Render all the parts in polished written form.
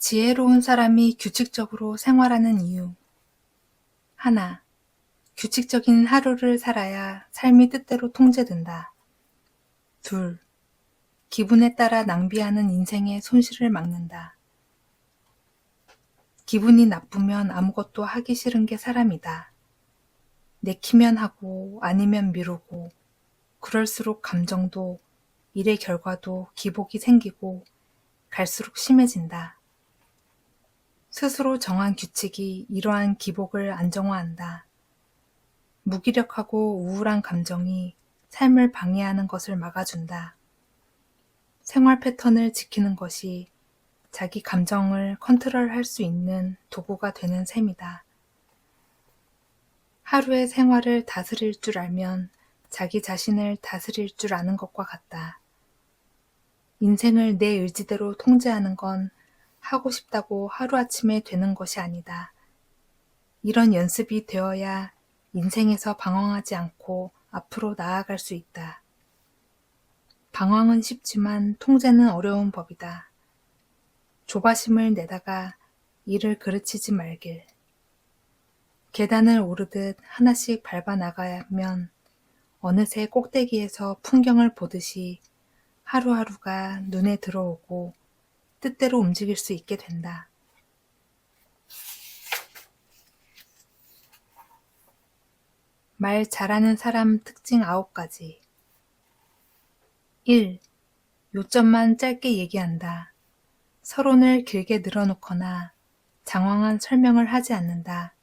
지혜로운 사람이 규칙적으로 생활하는 이유. 하나, 규칙적인 하루를 살아야 삶이 뜻대로 통제된다. 둘, 기분에 따라 낭비하는 인생의 손실을 막는다. 기분이 나쁘면 아무것도 하기 싫은 게 사람이다. 내키면 하고 아니면 미루고 그럴수록 감정도 일의 결과도 기복이 생기고 갈수록 심해진다. 스스로 정한 규칙이 이러한 기복을 안정화한다. 무기력하고 우울한 감정이 삶을 방해하는 것을 막아준다. 생활 패턴을 지키는 것이 자기 감정을 컨트롤할 수 있는 도구가 되는 셈이다. 하루의 생활을 다스릴 줄 알면 자기 자신을 다스릴 줄 아는 것과 같다. 인생을 내 의지대로 통제하는 건 하고 싶다고 하루아침에 되는 것이 아니다. 이런 연습이 되어야 인생에서 방황하지 않고 앞으로 나아갈 수 있다. 방황은 쉽지만 통제는 어려운 법이다. 조바심을 내다가 이를 그르치지 말길. 계단을 오르듯 하나씩 밟아 나가면 어느새 꼭대기에서 풍경을 보듯이 하루하루가 눈에 들어오고 뜻대로 움직일 수 있게 된다. 말 잘하는 사람 특징 9가지. 1. 요점만 짧게 얘기한다. 서론을 길게 늘어놓거나 장황한 설명을 하지 않는다.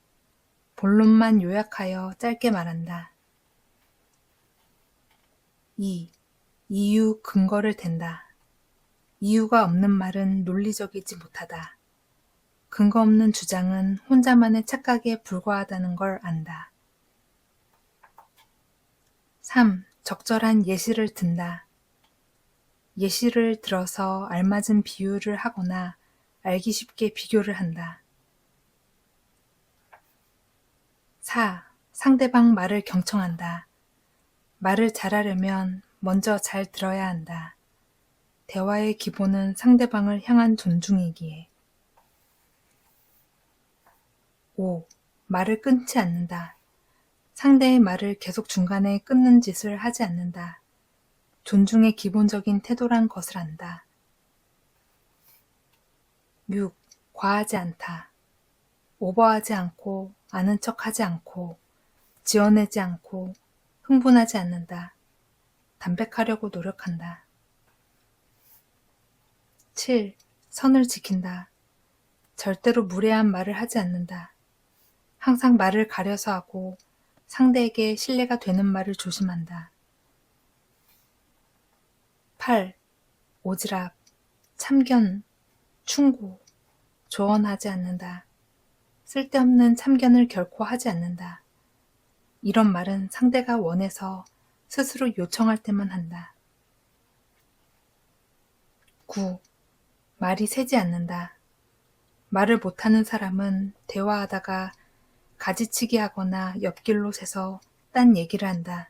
본론만 요약하여 짧게 말한다. 2. 이유, 근거를 댄다. 이유가 없는 말은 논리적이지 못하다. 근거 없는 주장은 혼자만의 착각에 불과하다는 걸 안다. 3. 적절한 예시를 든다. 예시를 들어서 알맞은 비유를 하거나 알기 쉽게 비교를 한다. 4. 상대방 말을 경청한다. 말을 잘하려면 먼저 잘 들어야 한다. 대화의 기본은 상대방을 향한 존중이기에. 5. 말을 끊지 않는다. 상대의 말을 계속 중간에 끊는 짓을 하지 않는다. 존중의 기본적인 태도란 것을 안다. 6. 과하지 않다. 오버하지 않고 아는 척하지 않고 지어내지 않고 흥분하지 않는다. 담백하려고 노력한다. 7. 선을 지킨다. 절대로 무례한 말을 하지 않는다. 항상 말을 가려서 하고 상대에게 신뢰가 되는 말을 조심한다. 8. 오지랖, 참견, 충고, 조언하지 않는다. 쓸데없는 참견을 결코 하지 않는다. 이런 말은 상대가 원해서 스스로 요청할 때만 한다. 9. 말이 새지 않는다. 말을 못하는 사람은 대화하다가 가지치기 하거나 옆길로 새서 딴 얘기를 한다.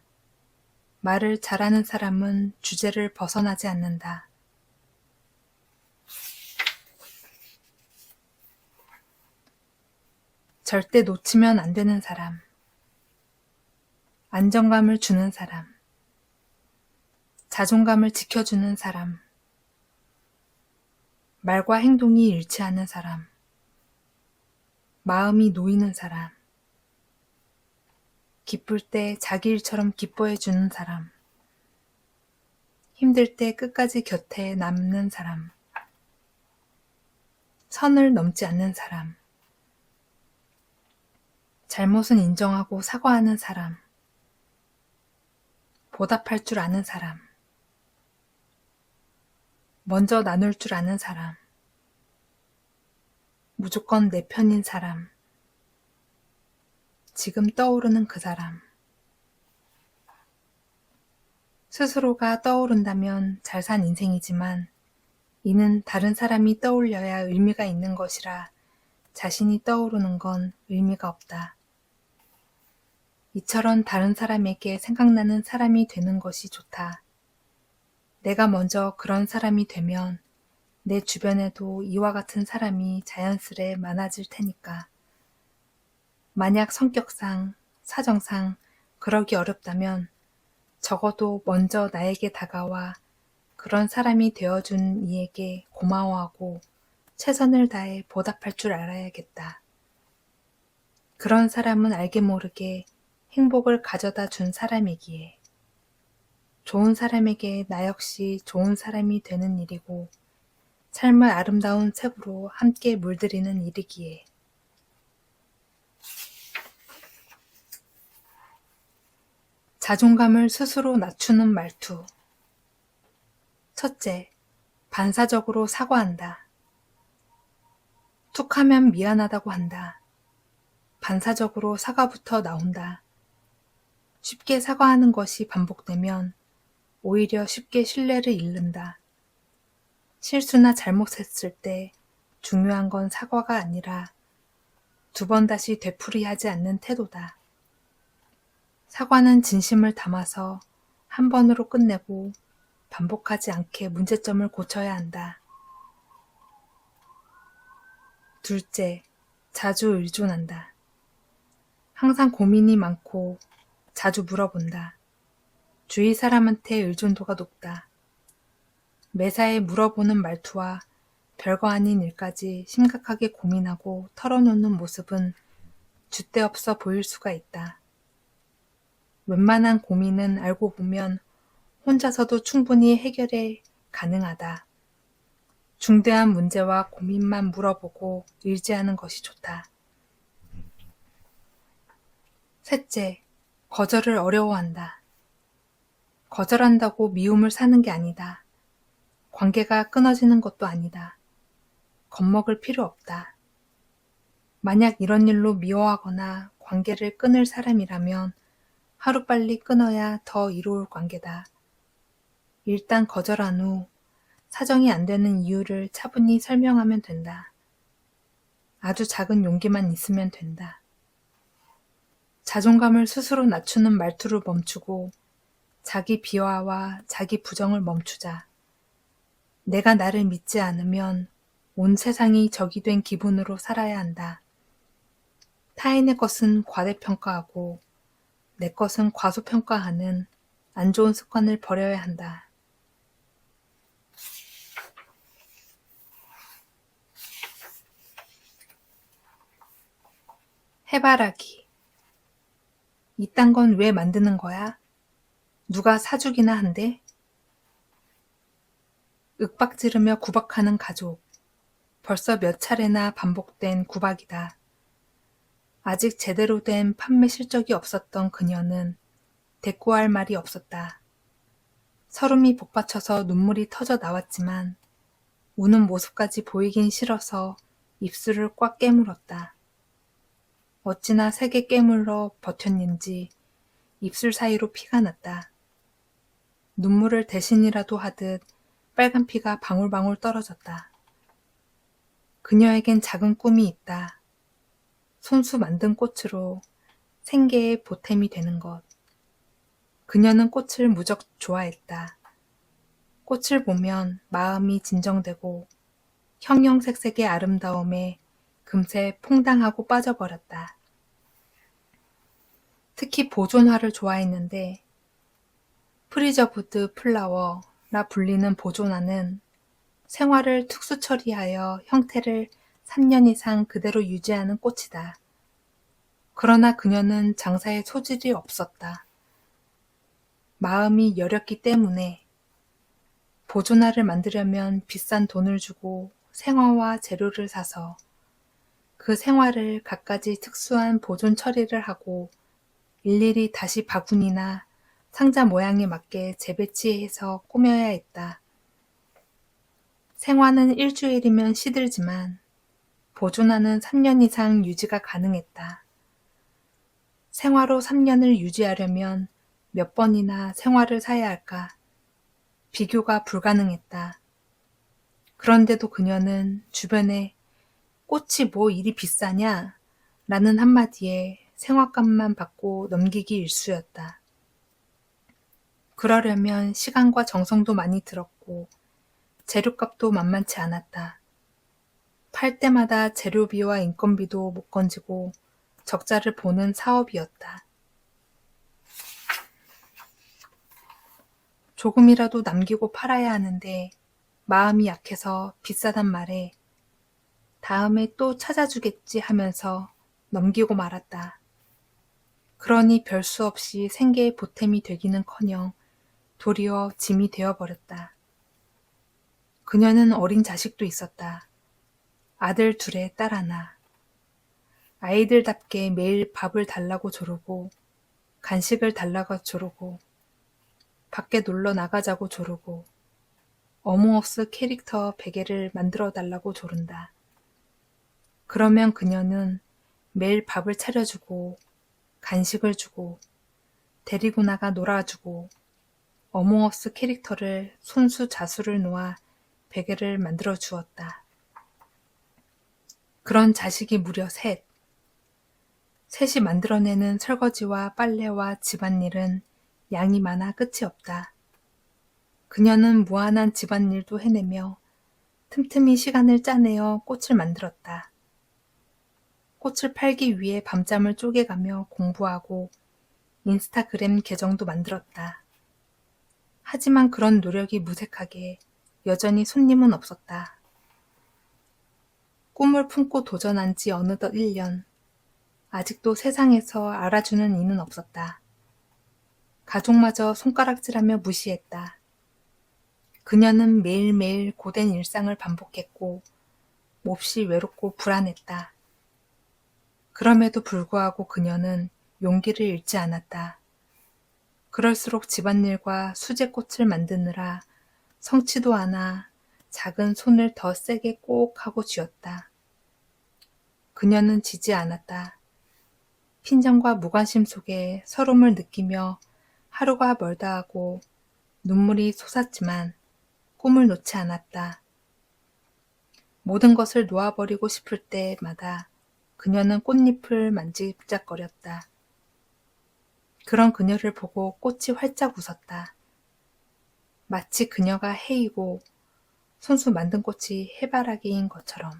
말을 잘하는 사람은 주제를 벗어나지 않는다. 절대 놓치면 안 되는 사람. 안정감을 주는 사람. 자존감을 지켜주는 사람. 말과 행동이 일치하는 사람. 마음이 놓이는 사람. 기쁠 때 자기 일처럼 기뻐해 주는 사람. 힘들 때 끝까지 곁에 남는 사람. 선을 넘지 않는 사람. 잘못은 인정하고 사과하는 사람. 보답할 줄 아는 사람. 먼저 나눌 줄 아는 사람. 무조건 내 편인 사람. 지금 떠오르는 그 사람. 스스로가 떠오른다면 잘 산 인생이지만 이는 다른 사람이 떠올려야 의미가 있는 것이라 자신이 떠오르는 건 의미가 없다. 이처럼 다른 사람에게 생각나는 사람이 되는 것이 좋다. 내가 먼저 그런 사람이 되면 내 주변에도 이와 같은 사람이 자연스레 많아질 테니까. 만약 성격상, 사정상 그러기 어렵다면 적어도 먼저 나에게 다가와 그런 사람이 되어준 이에게 고마워하고 최선을 다해 보답할 줄 알아야겠다. 그런 사람은 알게 모르게 행복을 가져다 준 사람이기에. 좋은 사람에게 나 역시 좋은 사람이 되는 일이고 삶을 아름다운 색으로 함께 물들이는 일이기에. 자존감을 스스로 낮추는 말투. 첫째, 반사적으로 사과한다. 툭 하면 미안하다고 한다. 반사적으로 사과부터 나온다. 쉽게 사과하는 것이 반복되면 오히려 쉽게 신뢰를 잃는다. 실수나 잘못했을 때 중요한 건 사과가 아니라 두 번 다시 되풀이하지 않는 태도다. 사과는 진심을 담아서 한 번으로 끝내고 반복하지 않게 문제점을 고쳐야 한다. 둘째, 자주 의존한다. 항상 고민이 많고 자주 물어본다. 주위 사람한테 의존도가 높다. 매사에 물어보는 말투와 별거 아닌 일까지 심각하게 고민하고 털어놓는 모습은 줏대없어 보일 수가 있다. 웬만한 고민은 알고 보면 혼자서도 충분히 해결이 가능하다. 중대한 문제와 고민만 물어보고 의지하는 것이 좋다. 셋째, 거절을 어려워한다. 거절한다고 미움을 사는 게 아니다. 관계가 끊어지는 것도 아니다. 겁먹을 필요 없다. 만약 이런 일로 미워하거나 관계를 끊을 사람이라면 하루빨리 끊어야 더 이로울 관계다. 일단 거절한 후 사정이 안 되는 이유를 차분히 설명하면 된다. 아주 작은 용기만 있으면 된다. 자존감을 스스로 낮추는 말투를 멈추고 자기 비하와 자기 부정을 멈추자. 내가 나를 믿지 않으면 온 세상이 적이 된 기분으로 살아야 한다. 타인의 것은 과대평가하고 내 것은 과소평가하는 안 좋은 습관을 버려야 한다. 해바라기. 이딴 건 왜 만드는 거야? 누가 사주기나 한대? 윽박지르며 구박하는 가족. 벌써 몇 차례나 반복된 구박이다. 아직 제대로 된 판매 실적이 없었던 그녀는 대꾸할 말이 없었다. 서름이 복받쳐서 눈물이 터져 나왔지만 우는 모습까지 보이긴 싫어서 입술을 꽉 깨물었다. 어찌나 세게 깨물러 버텼는지 입술 사이로 피가 났다. 눈물을 대신이라도 하듯 빨간 피가 방울방울 떨어졌다. 그녀에겐 작은 꿈이 있다. 손수 만든 꽃으로 생계의 보탬이 되는 것. 그녀는 꽃을 무척 좋아했다. 꽃을 보면 마음이 진정되고 형형색색의 아름다움에 금세 퐁당하고 빠져버렸다. 특히 보존화를 좋아했는데 프리저브드 플라워라 불리는 보존화는 생화를 특수 처리하여 형태를 3년 이상 그대로 유지하는 꽃이다. 그러나 그녀는 장사에 소질이 없었다. 마음이 여렸기 때문에 보존화를 만들려면 비싼 돈을 주고 생화와 재료를 사서 그 생화를 갖가지 특수한 보존 처리를 하고 일일이 다시 바구니나 상자 모양에 맞게 재배치해서 꾸며야 했다. 생화는 일주일이면 시들지만 보존화는 3년 이상 유지가 가능했다. 생화로 3년을 유지하려면 몇 번이나 생화를 사야 할까? 비교가 불가능했다. 그런데도 그녀는 주변에 꽃이 뭐 이리 비싸냐? 라는 한마디에 생화값만 받고 넘기기 일쑤였다. 그러려면 시간과 정성도 많이 들었고 재료값도 만만치 않았다. 팔 때마다 재료비와 인건비도 못 건지고 적자를 보는 사업이었다. 조금이라도 남기고 팔아야 하는데 마음이 약해서 비싸단 말에 다음에 또 찾아주겠지 하면서 넘기고 말았다. 그러니 별 수 없이 생계의 보탬이 되기는커녕 도리어 짐이 되어버렸다. 그녀는 어린 자식도 있었다. 아들 둘에 딸 하나. 아이들답게 매일 밥을 달라고 조르고 간식을 달라고 조르고 밖에 놀러 나가자고 조르고 어몽어스 캐릭터 베개를 만들어 달라고 조른다. 그러면 그녀는 매일 밥을 차려주고 간식을 주고 데리고 나가 놀아주고 어몽어스 캐릭터를 손수 자수를 놓아 베개를 만들어 주었다. 그런 자식이 무려 셋. 셋이 만들어내는 설거지와 빨래와 집안일은 양이 많아 끝이 없다. 그녀는 무한한 집안일도 해내며 틈틈이 시간을 짜내어 꽃을 만들었다. 꽃을 팔기 위해 밤잠을 쪼개가며 공부하고 인스타그램 계정도 만들었다. 하지만 그런 노력이 무색하게 여전히 손님은 없었다. 꿈을 품고 도전한 지 어느덧 1년. 아직도 세상에서 알아주는 이는 없었다. 가족마저 손가락질하며 무시했다. 그녀는 매일매일 고된 일상을 반복했고 몹시 외롭고 불안했다. 그럼에도 불구하고 그녀는 용기를 잃지 않았다. 그럴수록 집안일과 수제꽃을 만드느라 성치도 않아 작은 손을 더 세게 꼭 하고 쥐었다. 그녀는 지지 않았다. 핀잔과 무관심 속에 서름을 느끼며 하루가 멀다 하고 눈물이 솟았지만 꿈을 놓지 않았다. 모든 것을 놓아버리고 싶을 때마다 그녀는 꽃잎을 만지작거렸다. 그런 그녀를 보고 꽃이 활짝 웃었다. 마치 그녀가 해이고 손수 만든 꽃이 해바라기인 것처럼.